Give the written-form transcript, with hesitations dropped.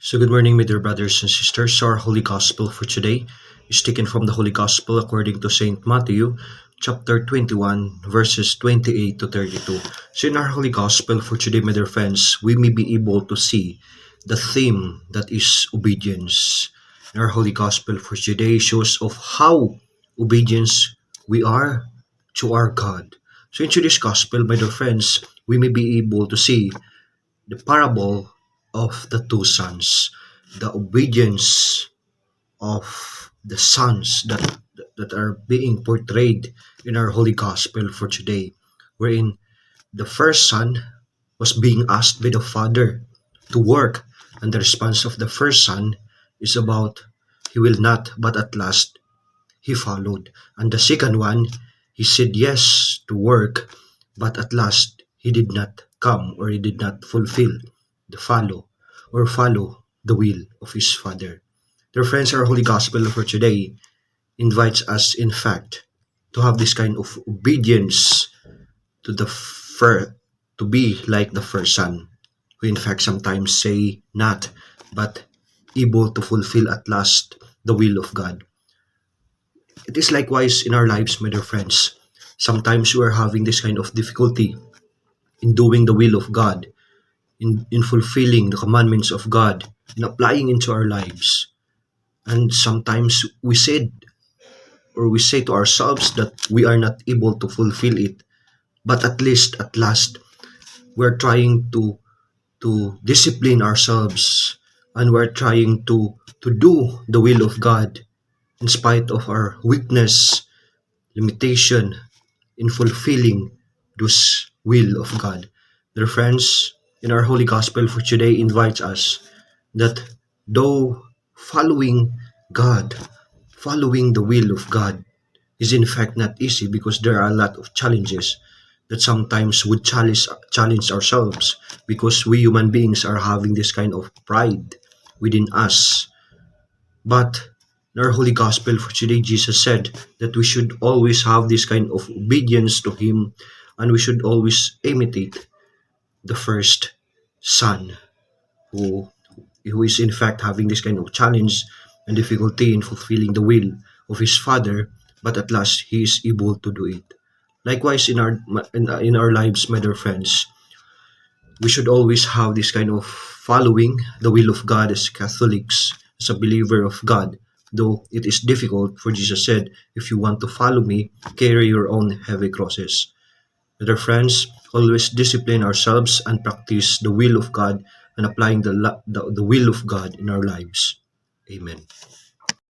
So, good morning, my dear brothers and sisters. Our Holy Gospel for today is taken from the Holy Gospel according to Saint Matthew, chapter 21, verses 28 to 32. So, in our Holy Gospel for today, my dear friends, we may be able to see the theme that is obedience. In our Holy Gospel for today shows of how obedience we are to our God. So, in today's Gospel, my dear friends, we may be able to see the parable of the two sons, the obedience of the sons that are being portrayed in our Holy Gospel for today, wherein the first son was being asked by the father to work, and the response of the first son is about he will not, but at last he followed. And the second one, he said yes to work, but at last he did not come, or he did not fulfill the follow the will of his father. Dear friends, our Holy Gospel for today invites us, in fact, to have this kind of obedience to to be like the first son, who in fact sometimes say not, but able to fulfill at last the will of God. It is likewise in our lives, my dear friends. Sometimes we are having this kind of difficulty in doing the will of God, in fulfilling the commandments of God, in applying into our lives. And sometimes we say to ourselves that we are not able to fulfill it, but at least at last we're trying to discipline ourselves, and we're trying to do the will of God in spite of our weakness, limitation in fulfilling this will of God. Dear friends, in our Holy Gospel for today invites us that though following God, following the will of God is in fact not easy, because there are a lot of challenges that sometimes would challenge ourselves, because we human beings are having this kind of pride within us. But in our Holy Gospel for today, Jesus said that we should always have this kind of obedience to Him, and we should always imitate the first son, who who is in fact having this kind of challenge and difficulty in fulfilling the will of his father, but at last he is able to do it. Likewise, in our lives, my dear friends, we should always have this kind of following the will of God as Catholics, as a believer of God. Though it is difficult, for Jesus said, if you want to follow me, carry your own heavy crosses. Dear friends, always discipline ourselves and practice the will of God, and applying the will of God in our lives. Amen.